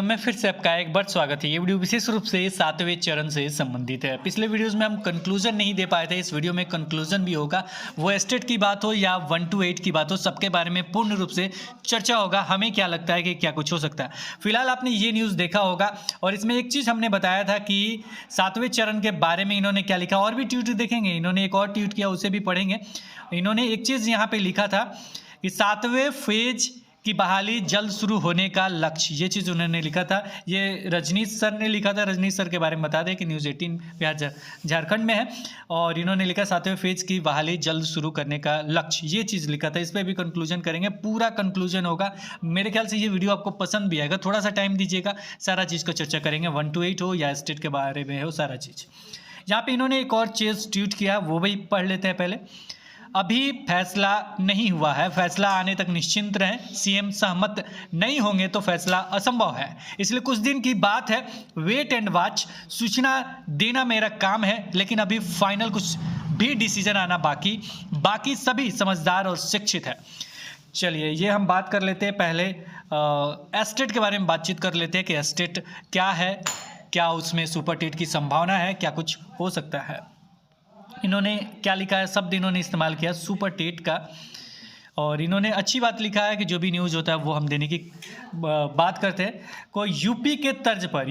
कलम में फिर से आपका एक बार स्वागत है। ये वीडियो विशेष रूप से 7वें चरण से संबंधित है। पिछले वीडियोस में हम कंक्लूजन नहीं दे पाए थे, इस वीडियो में कंक्लूजन भी होगा। वो एस्टेट की बात हो या 1 to 8 की बात हो, सबके बारे में पूर्ण रूप से चर्चा होगा। हमें क्या लगता है कि क्या कुछ हो सकता है। फिलहाल आपने ये न्यूज़ देखा होगा और इसमें एक चीज़ हमने बताया था कि 7वें चरण के बारे में इन्होंने क्या लिखा, और भी ट्वीट देखेंगे। इन्होंने एक और ट्वीट किया, उसे भी पढ़ेंगे। इन्होंने एक चीज़ यहाँ पर लिखा था कि 7वें फेज की बहाली जल्द शुरू होने का लक्ष्य, ये चीज़ उन्होंने लिखा था। ये रजनीश सर ने लिखा था। रजनीश सर के बारे में बता दें कि न्यूज़ 18 बिहार झारखंड में है और इन्होंने लिखा 7वें फेज की बहाली जल्द शुरू करने का लक्ष्य, ये चीज़ लिखा था। इस पर भी कंक्लूजन करेंगे, पूरा कंक्लूजन होगा। मेरे ख्याल से ये वीडियो आपको पसंद भी आएगा। थोड़ा सा टाइम दीजिएगा, सारा चीज़ को चर्चा करेंगे। 1 to 8 हो या स्टेट के बारे में हो, सारा चीज़। यहाँ पर इन्होंने एक और चीज़ ट्वीट किया, वो भी पढ़ लेते हैं पहले। अभी फैसला नहीं हुआ है, फैसला आने तक निश्चिंत रहें। सीएम सहमत नहीं होंगे तो फैसला असंभव है, इसलिए कुछ दिन की बात है, वेट एंड वॉच। सूचना देना मेरा काम है, लेकिन अभी फाइनल कुछ भी डिसीजन आना बाकी सभी समझदार और शिक्षित है। चलिए, ये हम बात कर लेते हैं। पहले एस्टेट के बारे में बातचीत कर लेते हैं कि एस्टेट क्या है, क्या उसमें सुपर टेट की संभावना है, क्या कुछ हो सकता है। इन्होंने क्या लिखा है, शब्द इन्होंने इस्तेमाल किया सुपर टेट का, और इन्होंने अच्छी बात लिखा है कि जो भी न्यूज़ होता है वो हम देने की बात करते हैं। को यूपी के तर्ज पर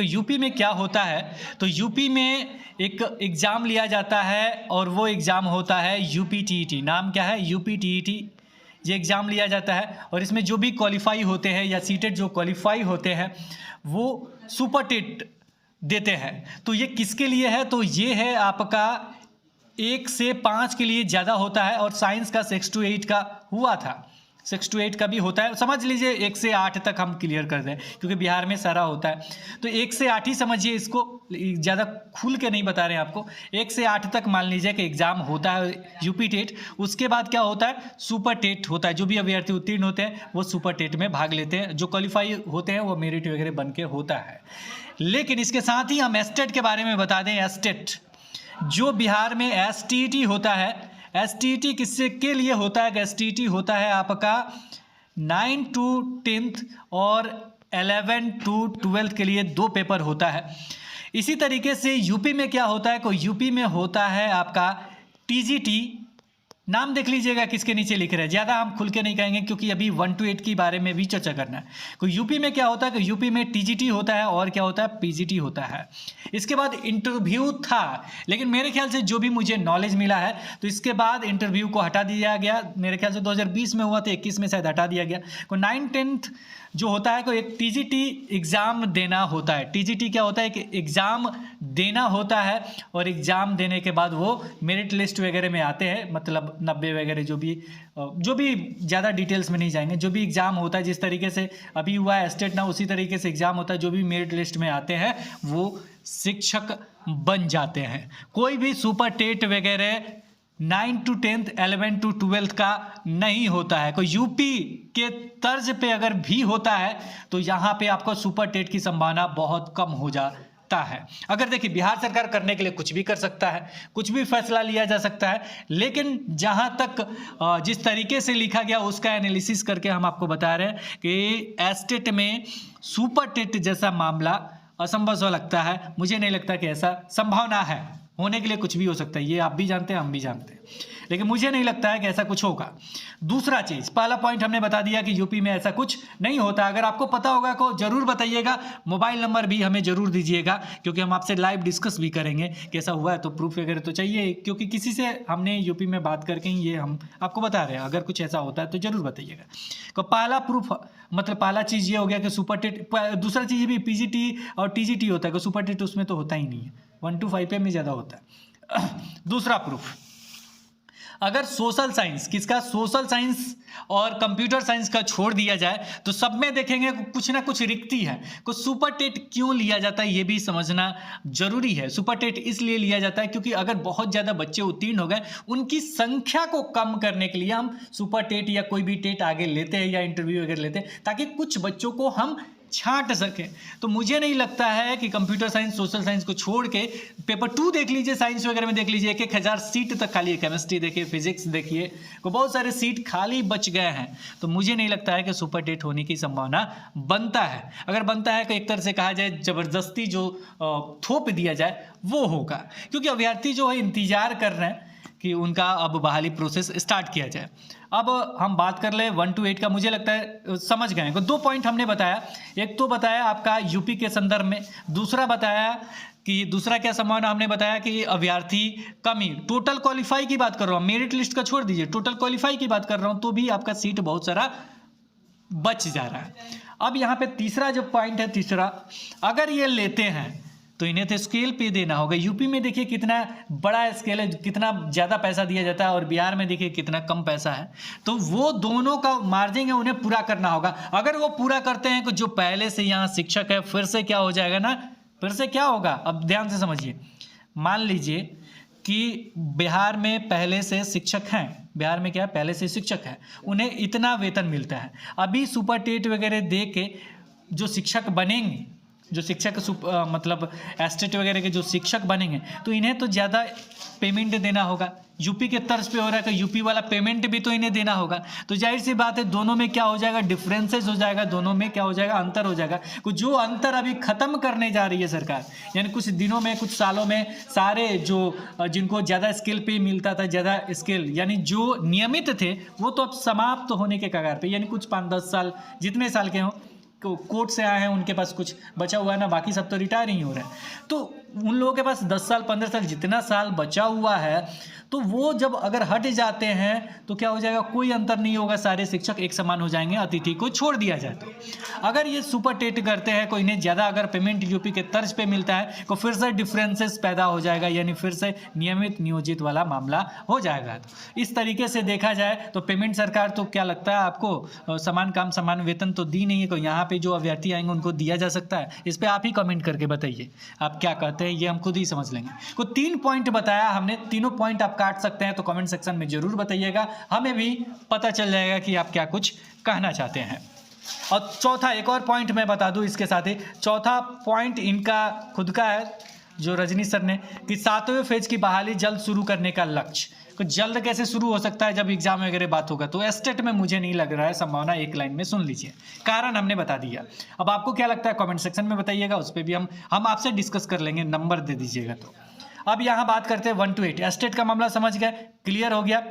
यूपी में क्या होता है, तो यूपी में एक एग्ज़ाम लिया जाता है और वो एग्ज़ाम होता है यूपीटीईटी। नाम क्या है? यूपीटीईटी। ये एग्ज़ाम लिया जाता है और इसमें जो भी क्वालिफाई होते हैं या सीटेट जो क्वालिफाई होते हैं वो सुपर टेट देते हैं। तो ये किसके लिए है? तो ये है आपका 1 से 5 के लिए ज़्यादा होता है, और साइंस का 6 to 8 का हुआ था। 6 to 8 का भी होता है। समझ लीजिए 1 से 8 तक हम क्लियर कर दें, क्योंकि बिहार में सारा होता है। तो 1 से 8 ही समझिए, इसको ज़्यादा खुल के नहीं बता रहे हैं आपको। 1 से 8 तक मान लीजिए कि एग्ज़ाम होता है यूपी टेट। उसके बाद क्या होता है? सुपर टेट होता है। जो भी अभ्यर्थी उत्तीर्ण होते हैं वो सुपर टेट में भाग लेते हैं। जो क्वालिफाई होते हैं वो मेरिट वगैरह बन के होता है। लेकिन इसके साथ ही हम एस्टेट के बारे में बता दें। एस्टेट जो बिहार में एसटीईटी होता है, एसटीईटी किससे के लिए होता है? एसटीईटी होता है आपका 9 to 10th और 11 to 12th के लिए 2 पेपर होता है। इसी तरीके से यूपी में क्या होता है? को यूपी में होता है आपका टीजीटी। नाम देख लीजिएगा किसके नीचे लिख रहे हैं, ज़्यादा हम खुल के नहीं कहेंगे क्योंकि अभी 1 to 8 के बारे में भी चर्चा करना है। तो यूपी में क्या होता है कि यूपी में टीजीटी होता है और क्या होता है? पीजीटी होता है। इसके बाद इंटरव्यू था, लेकिन मेरे ख्याल से जो भी मुझे नॉलेज मिला है तो इसके बाद इंटरव्यू को हटा दिया गया। मेरे ख्याल से 2020 में हुआ था, 21 में शायद हटा दिया गया। को 9-10 जो होता है को एक टीजीटी एग्ज़ाम देना होता है। टीजीटी क्या होता है कि एग्ज़ाम देना होता है, और एग्ज़ाम देने के बाद वो मेरिट लिस्ट वगैरह में आते हैं, मतलब 90 वगैरह जो भी ज़्यादा डिटेल्स में नहीं जाएंगे। जो भी एग्ज़ाम होता है, जिस तरीके से अभी हुआ है स्टेट ना, उसी तरीके से एग्ज़ाम होता है। जो भी मेरिट लिस्ट में आते हैं वो शिक्षक बन जाते हैं। कोई भी सुपर टेट वगैरह 9 to 10th 11 to 12th का नहीं होता है। कोई यूपी के तर्ज पे अगर भी होता है तो यहाँ पे आपको सुपर टेट की संभावना बहुत कम हो जाता है। अगर देखिए, बिहार सरकार करने के लिए कुछ भी कर सकता है, कुछ भी फैसला लिया जा सकता है, लेकिन जहाँ तक जिस तरीके से लिखा गया उसका एनालिसिस करके हम आपको बता रहे हैं कि एस्टेट में सुपर टेट जैसा मामला असंभव सा लगता है। मुझे नहीं लगता कि ऐसा संभावना है। होने के लिए कुछ भी हो सकता है, ये आप भी जानते हैं, हम भी जानते हैं, लेकिन मुझे नहीं लगता है कि ऐसा कुछ होगा। दूसरा चीज़, पहला पॉइंट हमने बता दिया कि यूपी में ऐसा कुछ नहीं होता। अगर आपको पता होगा को जरूर बताइएगा। मोबाइल नंबर भी हमें जरूर दीजिएगा, क्योंकि हम आपसे लाइव डिस्कस भी करेंगे कि ऐसा हुआ है। तो प्रूफ वगैरह तो चाहिए, क्योंकि किसी से हमने यूपी में बात करके ही ये हम आपको बता रहे हैं। अगर कुछ ऐसा होता है तो जरूर बताइएगा। तो पहला प्रूफ, मतलब पहला चीज़ ये हो गया कि सुपर टेट। दूसरा चीज़ भी पीजीटी और टीजीटी होता है, कि सुपर टेट उसमें तो होता ही नहीं है। 1 to 5 में ज़्यादा होता है। दूसरा प्रूफ, अगर सोशल साइंस, किसका? सोशल साइंस और कंप्यूटर साइंस का छोड़ दिया जाए तो सब में देखेंगे कुछ ना कुछ रिक्ति है। कुछ सुपर टेट क्यों लिया जाता है ये भी समझना जरूरी है। सुपर टेट इसलिए लिया जाता है क्योंकि अगर बहुत ज़्यादा बच्चे उत्तीर्ण हो गए, उनकी संख्या को कम करने के लिए हम सुपर टेट या कोई भी टेट आगे लेते हैं या इंटरव्यू वगैरह लेते हैं, ताकि कुछ बच्चों को हम छांट सके। तो मुझे नहीं लगता है कि कंप्यूटर साइंस सोशल साइंस को छोड़ के पेपर 2 देख लीजिए, साइंस वगैरह में देख लीजिए, 1,000 सीट तक खाली है। केमिस्ट्री देखिए, फिजिक्स देखिए, तो बहुत सारे सीट खाली बच गए हैं। तो मुझे नहीं लगता है कि सुपर टेट होने की संभावना बनता है। अगर बनता है तो एक तरह से कहा जाए ज़बरदस्ती जो थोप दिया जाए वो होगा, क्योंकि अभ्यर्थी जो है इंतजार कर रहे हैं कि उनका अब बहाली प्रोसेस स्टार्ट किया जाए। अब हम बात कर ले 1 to 8 का। मुझे लगता है समझ गए हैं। 2 पॉइंट हमने बताया, एक तो बताया आपका यूपी के संदर्भ में, दूसरा बताया कि दूसरा क्या संभावना हमने बताया कि अभ्यर्थी कमी, टोटल क्वालिफाई की बात कर रहा हूँ, मेरिट लिस्ट का छोड़ दीजिए, टोटल क्वालिफाई की बात कर रहा हूँ, तो भी आपका सीट बहुत सारा बच जा रहा है। अब यहाँ पे तीसरा जो पॉइंट है, तीसरा, अगर ये लेते हैं तो इन्हें तो स्केल पे देना होगा। यूपी में देखिए कितना बड़ा स्केल है, कितना ज़्यादा पैसा दिया जाता है, और बिहार में देखिए कितना कम पैसा है। तो वो दोनों का मार्जिन है, उन्हें पूरा करना होगा। अगर वो पूरा करते हैं तो जो पहले से यहाँ शिक्षक है, फिर से क्या हो जाएगा ना, फिर से क्या होगा, अब ध्यान से समझिए। मान लीजिए कि बिहार में पहले से शिक्षक हैं, बिहार में क्या है, पहले से शिक्षक है, उन्हें इतना वेतन मिलता है। अभी सुपर टेट वगैरह दे के जो शिक्षक बनेंगे, जो शिक्षक मतलब एस्टेट वगैरह के जो शिक्षक बनेंगे, तो इन्हें तो ज़्यादा पेमेंट देना होगा। यूपी के तर्ज पे हो रहा है तो यूपी वाला पेमेंट भी तो इन्हें देना होगा। तो जाहिर सी बात है दोनों में क्या हो जाएगा, डिफरेंसेस हो जाएगा, दोनों में क्या हो जाएगा, अंतर हो जाएगा। जो अंतर अभी खत्म करने जा रही है सरकार, यानी कुछ दिनों में, कुछ सालों में सारे जो जिनको ज़्यादा स्किल पे मिलता था, ज़्यादा स्किल यानी जो नियमित थे, वो तो अब समाप्त होने के कगार पे, यानी कुछ 5-10 साल, जितने साल के हों, कोर्ट से आए हैं उनके पास कुछ बचा हुआ है ना, बाकी सब तो रिटायर ही हो रहे हैं। तो उन लोगों के पास 10 साल 15 साल जितना साल बचा हुआ है, तो वो जब अगर हट जाते हैं तो क्या हो जाएगा, कोई अंतर नहीं होगा, सारे शिक्षक एक समान हो जाएंगे, अतिथि को छोड़ दिया जाए। तो अगर ये सुपर टेट करते हैं, कोई इन्हें ज़्यादा अगर पेमेंट यूपी के तर्ज पे मिलता है, तो फिर से डिफरेंसेस पैदा हो जाएगा, यानी फिर से नियमित नियोजित वाला मामला हो जाएगा। तो इस तरीके से देखा जाए तो पेमेंट सरकार तो क्या लगता है आपको, समान काम समान वेतन तो दी नहीं है, तो यहाँ पे जो अभ्यर्थी आएंगे उनको दिया जा सकता है। इस पर आप ही कमेंट करके बताइए आप क्या कहते हैं, ये हम खुद ही समझ लेंगे। को 3 पॉइंट बताया हमने, तीनों पॉइंट आप काट सकते हैं, तो कमेंट सेक्शन में जरूर बताइएगा, हमें भी पता चल जाएगा कि आप क्या कुछ कहना चाहते हैं। और चौथा एक और पॉइंट मैं बता दूं इसके साथ ही, चौथा पॉइंट इनका खुद का है, जो रजनी सर ने, कि 7वें फेज की बहाली जल्द शुरू करने का लक्ष्य। तो जल्द कैसे शुरू हो सकता है, जब एग्जाम वगैरह बात होगा। तो एस्टेट में मुझे नहीं लग रहा है संभावना, एक लाइन में सुन लीजिए, कारण हमने बता दिया। अब आपको क्या लगता है कमेंट सेक्शन में बताइएगा, उस पर भी हम आपसे डिस्कस कर लेंगे, नंबर दे दीजिएगा। तो अब यहाँ बात करते हैं 1 to 8। एस्टेट का मामला समझ गए, क्लियर हो गया।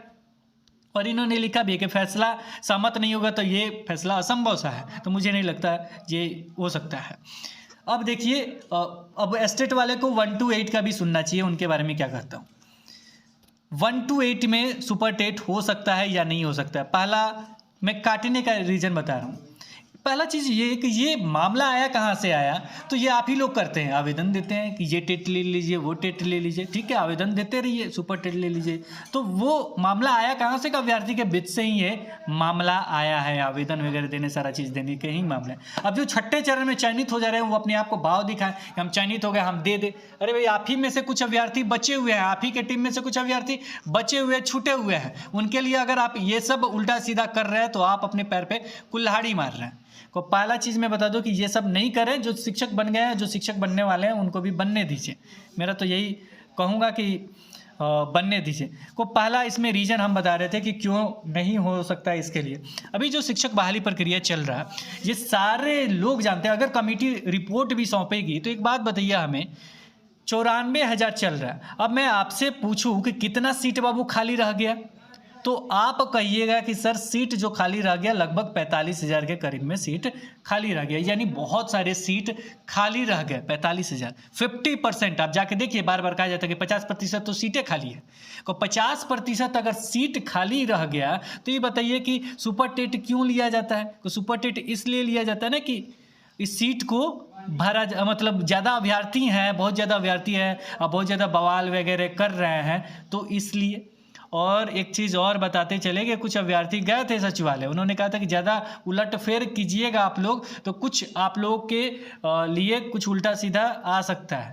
और इन्होंने लिखा भी कि फैसला सहमत नहीं होगा तो ये फैसला असंभव सा है, तो मुझे नहीं लगता ये हो सकता है। अब देखिए, अब एस्टेट वाले को 1 to 8 का भी सुनना चाहिए, उनके बारे में क्या कहता हूँ। 1 to 8 में सुपर टेट हो सकता है या नहीं हो सकता है। पहला मैं काटने का रीज़न बता रहा हूँ। पहला चीज़ ये कि ये मामला आया कहाँ से आया, तो ये आप ही लोग करते हैं, आवेदन देते हैं कि ये टेट ले लीजिए, वो टेट ले लीजिए, ठीक है, आवेदन देते रहिए, सुपर टेट ले लीजिए। तो वो मामला आया कहाँ से, का अभ्यर्थी के बीच से ही ये मामला आया है, आवेदन वगैरह देने, सारा चीज़ देने के ही मामला है। अब जो छठे चरण में चयनित हो जा रहे हैं, वो अपने आप को भाव दिखाएं, हम चयनित हो गए, हम दे दे। अरे भाई, आप ही में से कुछ अभ्यर्थी बचे हुए हैं, आप ही के टीम में से कुछ अभ्यर्थी बचे हुए, छूटे हुए हैं, उनके लिए अगर आप ये सब उल्टा सीधा कर रहे हैं तो आप अपने पैर पे कुल्हाड़ी मार रहे हैं। को पहला चीज़ मैं बता दूं कि ये सब नहीं करें, जो शिक्षक बन गए हैं, जो शिक्षक बनने वाले हैं, उनको भी बनने दीजिए। मेरा तो यही कहूँगा कि बनने दीजिए। को पहला इसमें रीज़न हम बता रहे थे कि क्यों नहीं हो सकता है। इसके लिए अभी जो शिक्षक बहाली प्रक्रिया चल रहा है, ये सारे लोग जानते हैं। अगर कमेटी रिपोर्ट भी सौंपेगी तो एक बात बताइए हमें, 94,000 चल रहा है। अब मैं आपसे पूछूं कि कितना सीट बाबू खाली रह गया, तो आप कहिएगा कि सर सीट जो खाली रह गया लगभग 45,000 के करीब में सीट खाली रह गया, यानी बहुत सारे सीट खाली रह गए। 45,000 50%। आप जाके देखिए, बार बार कहा जाता है कि 50% तो सीटें खाली है। तो 50% अगर सीट खाली रह गया तो ये बताइए कि सुपर टेट क्यों लिया जाता है। तो सुपर टेट इसलिए लिया जाता है ना कि इस सीट को भरा, मतलब ज़्यादा अभ्यर्थी हैं, बहुत ज़्यादा अभ्यर्थी हैं और बहुत ज़्यादा बवाल वगैरह कर रहे हैं, तो इसलिए। और एक चीज़ और बताते चले कि कुछ अभ्यर्थी गए थे सचिवालय, उन्होंने कहा था कि ज़्यादा उलटफेर कीजिएगा आप लोग तो कुछ आप लोग के लिए कुछ उल्टा सीधा आ सकता है,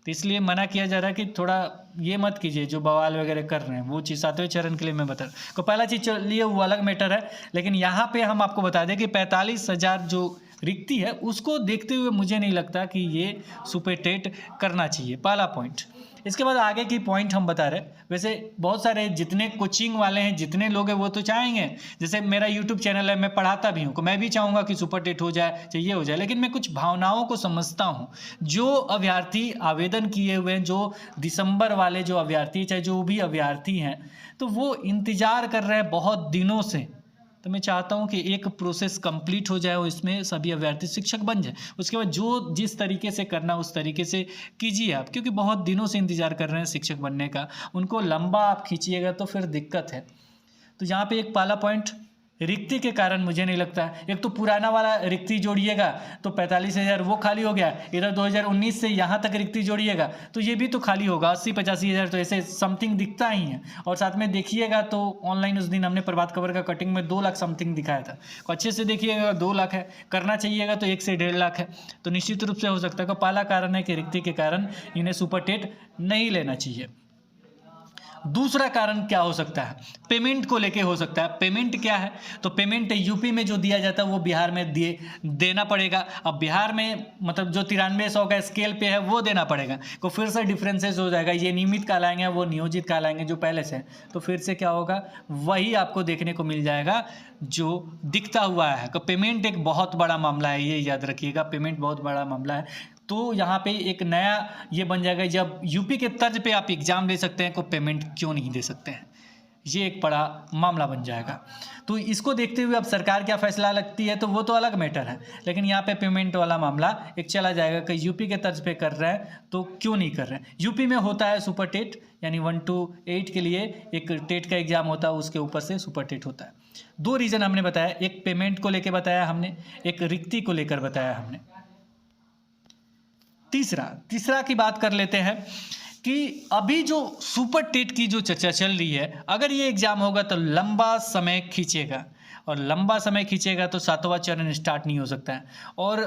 तो इसलिए मना किया जा रहा है कि थोड़ा ये मत कीजिए जो बवाल वगैरह कर रहे हैं। वो चीज़ 7वें चरण के लिए मैं बता रहा हूँ। तो पहला चीज़ चलिए वो अलग मैटर है, लेकिन यहाँ पे हम आपको बता दें कि 45,000 जो रिक्ति है उसको देखते हुए मुझे नहीं लगता कि ये सुपर टेट करना चाहिए, पहला पॉइंट। इसके बाद आगे की पॉइंट हम बता रहे हैं। वैसे बहुत सारे जितने कोचिंग वाले हैं, जितने लोग हैं, वो तो चाहेंगे, जैसे मेरा यूट्यूब चैनल है, मैं पढ़ाता भी हूँ, तो मैं भी चाहूँगा कि सुपर टेट हो जाए, चाहे ये हो जाए, लेकिन मैं कुछ भावनाओं को समझता हूँ। जो अभ्यर्थी आवेदन किए हुए हैं, जो दिसंबर वाले जो अभ्यर्थी, चाहे जो भी अभ्यर्थी हैं, तो वो इंतज़ार कर रहे हैं बहुत दिनों से। तो मैं चाहता हूं कि एक प्रोसेस कंप्लीट हो जाए और इसमें सभी अभ्यर्थी शिक्षक बन जाए। उसके बाद जो जिस तरीके से करना उस तरीके से कीजिए आप, क्योंकि बहुत दिनों से इंतजार कर रहे हैं शिक्षक बनने का, उनको लंबा आप खींचिएगा तो फिर दिक्कत है। तो यहाँ पे एक पहला पॉइंट रिक्ति के कारण मुझे नहीं लगता है। एक तो पुराना वाला रिक्ति जोड़िएगा तो 45,000 वो खाली हो गया, इधर 2019 से यहाँ तक रिक्ति जोड़िएगा तो ये भी तो खाली होगा, 80-85 हज़ार तो ऐसे समथिंग दिखता ही है। और साथ में देखिएगा तो ऑनलाइन उस दिन हमने प्रभात खबर का कटिंग में 2 लाख समथिंग दिखाया था, अच्छे से देखिएगा 2 लाख है, करना चाहिएगा तो 1 से 1.5 लाख है। तो निश्चित रूप से हो सकता है कि पहला कारण है कि रिक्ति के कारण इन्हें सुपर टेट नहीं लेना चाहिए। दूसरा कारण क्या हो सकता है? पेमेंट को लेके हो सकता है। पेमेंट क्या है? तो पेमेंट यूपी में जो दिया जाता है वो बिहार में देना पड़ेगा। अब बिहार में मतलब जो 9300 का स्केल पे है वो देना पड़ेगा, तो फिर से डिफरेंसेस हो जाएगा। ये नियमित कहलाएंगे, वो नियोजित कहलाएंगे जो पहले से, तो फिर से क्या होगा, वही आपको देखने को मिल जाएगा जो दिखता हुआ है। तो पेमेंट एक बहुत बड़ा मामला है, ये याद रखिएगा, पेमेंट बहुत बड़ा मामला है। तो यहाँ पे एक नया ये बन जाएगा, जब यूपी के तर्ज पे आप एग्ज़ाम दे सकते हैं तो पेमेंट क्यों नहीं दे सकते हैं, ये एक बड़ा मामला बन जाएगा। तो इसको देखते हुए अब सरकार क्या फैसला लगती है तो वो तो अलग मैटर है, लेकिन यहाँ पे पेमेंट वाला मामला एक चला जाएगा कि यूपी के तर्ज पे कर रहे हैं तो क्यों नहीं कर रहे हैं। यूपी में होता है सुपर टेट, यानी 1 to 8 के लिए एक टेट का एग्ज़ाम होता है, उसके ऊपर से सुपर टेट होता है। 2 रीज़न हमने बताया, एक पेमेंट को लेकर बताया हमने, एक रिक्ति को लेकर बताया हमने। तीसरा की बात कर लेते हैं कि अभी जो सुपर टेट की जो चर्चा चल रही है, अगर ये एग्ज़ाम होगा तो लंबा समय खींचेगा, और लंबा समय खींचेगा तो 7वां चरण स्टार्ट नहीं हो सकता है। और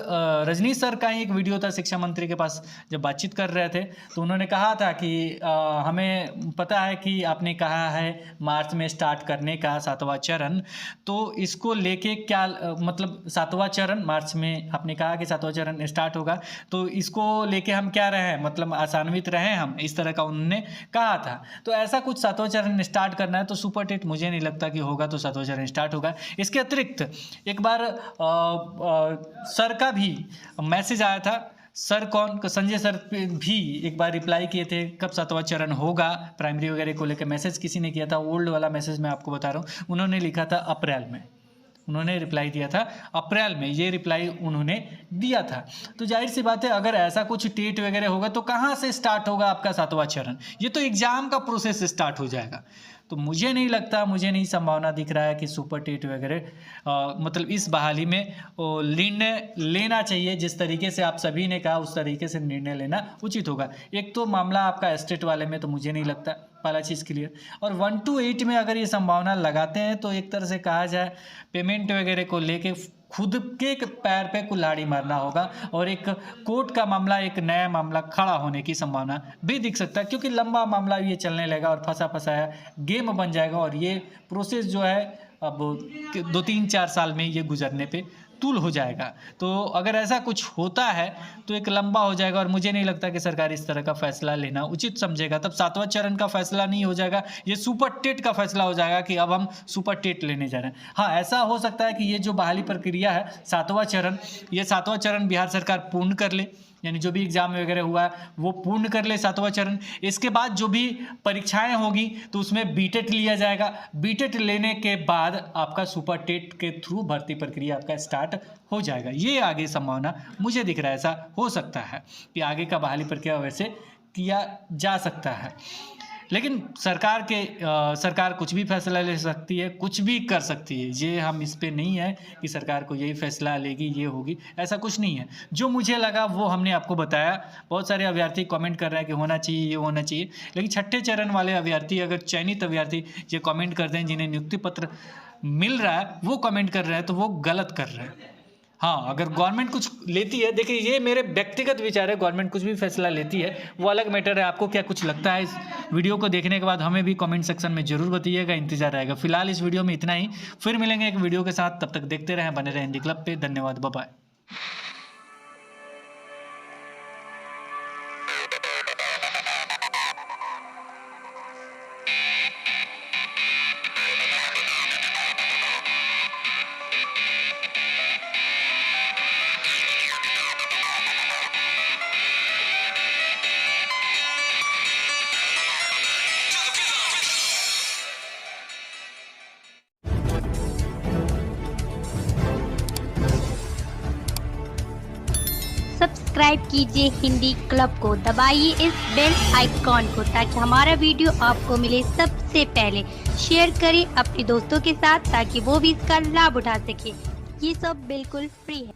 रजनीश सर का ही एक वीडियो था शिक्षा मंत्री के पास, जब बातचीत कर रहे थे तो उन्होंने कहा था कि हमें पता है कि आपने कहा है मार्च में स्टार्ट करने का 7वां चरण, तो इसको लेके क्या मतलब 7वां चरण मार्च में आपने कहा कि 7वां चरण स्टार्ट होगा, तो इसको लेके हम क्या रहे, मतलब आसान्वित रहे हम, इस तरह का उन्होंने कहा था। तो ऐसा कुछ 7वां चरण स्टार्ट करना है तो सुपर टेट मुझे नहीं लगता कि होगा, तो 7वां चरण स्टार्ट होगा। इसके अतिरिक्त एक बार सर का भी मैसेज आया था, सर कौन, संजय सर भी एक बार रिप्लाई किए थे कब 7वां चरण होगा प्राइमरी वगैरह को लेकर, मैसेज किसी ने किया था, ओल्ड वाला मैसेज मैं आपको बता रहा हूँ, उन्होंने लिखा था अप्रैल में, उन्होंने रिप्लाई दिया था अप्रैल में, ये रिप्लाई उन्होंने दिया था। तो जाहिर सी बात है अगर ऐसा कुछ टेट वगैरह होगा तो कहाँ से स्टार्ट होगा आपका 7वां चरण, ये तो एग्ज़ाम का प्रोसेस स्टार्ट हो जाएगा। तो मुझे नहीं लगता, मुझे नहीं संभावना दिख रहा है कि सुपर टेट वगैरह मतलब इस बहाली में निर्णय लेना चाहिए। जिस तरीके से आप सभी ने कहा उस तरीके से निर्णय लेना उचित होगा। एक तो मामला आपका स्टेट वाले में तो मुझे नहीं लगता, पहला चीज़ क्लियर। और 1 to 8 में अगर ये संभावना लगाते हैं तो एक तरह से कहा जाए पेमेंट वगैरह को लेके खुद के पैर पे कुल्हाड़ी मारना होगा, और एक कोर्ट का मामला, एक नया मामला खड़ा होने की संभावना भी दिख सकता है, क्योंकि लंबा मामला ये चलने लगेगा और फंसा फंसाया गेम बन जाएगा, और ये प्रोसेस जो है अब 2-3-4 साल में ये गुजरने पे तूल हो जाएगा। तो अगर ऐसा कुछ होता है तो एक लंबा हो जाएगा, और मुझे नहीं लगता कि सरकार इस तरह का फैसला लेना उचित समझेगा। तब 7वां चरण का फैसला नहीं हो जाएगा, ये सुपर टेट का फैसला हो जाएगा कि अब हम सुपर टेट लेने जा रहे हैं। हाँ, ऐसा हो सकता है कि ये जो बहाली प्रक्रिया है 7वां चरण, ये 7वां चरण बिहार सरकार पूर्ण कर ले, यानी जो भी एग्ज़ाम वगैरह हुआ है वो पूर्ण कर ले 7वां चरण। इसके बाद जो भी परीक्षाएं होगी तो उसमें बीटेट लिया जाएगा, बीटेट लेने के बाद आपका सुपर टेट के थ्रू भर्ती प्रक्रिया आपका स्टार्ट हो जाएगा। ये आगे संभावना मुझे दिख रहा है, ऐसा हो सकता है कि आगे का बहाली प्रक्रिया वैसे किया जा सकता है। लेकिन सरकार कुछ भी फैसला ले सकती है, कुछ भी कर सकती है, ये हम इस पे नहीं है कि सरकार को यही फैसला लेगी, ये होगी, ऐसा कुछ नहीं है। जो मुझे लगा वो हमने आपको बताया। बहुत सारे अभ्यर्थी कमेंट कर रहे हैं कि होना चाहिए, ये होना चाहिए, लेकिन 6ठे चरण वाले अभ्यर्थी, अगर चयनित अभ्यर्थी ये कमेंट करते हैं जिन्हें नियुक्ति पत्र मिल रहा है वो कमेंट कर रहे हैं, तो वो गलत कर रहे हैं। हाँ, अगर गवर्नमेंट कुछ लेती है, देखिए ये मेरे व्यक्तिगत विचार है, गवर्नमेंट कुछ भी फैसला लेती है वो अलग मैटर है। आपको क्या कुछ लगता है इस वीडियो को देखने के बाद हमें भी कमेंट सेक्शन में जरूर बताइएगा, इंतजार रहेगा। फिलहाल इस वीडियो में इतना ही, फिर मिलेंगे एक वीडियो के साथ, तब तक देखते रहें, बने रहें हिंदी क्लब पे। धन्यवाद, बाय बाय। सब्सक्राइब कीजिए हिंदी क्लब को, दबाइए इस बेल आइकॉन को ताकि हमारा वीडियो आपको मिले सबसे पहले। शेयर करें अपने दोस्तों के साथ ताकि वो भी इसका लाभ उठा सके। ये सब बिल्कुल फ्री है।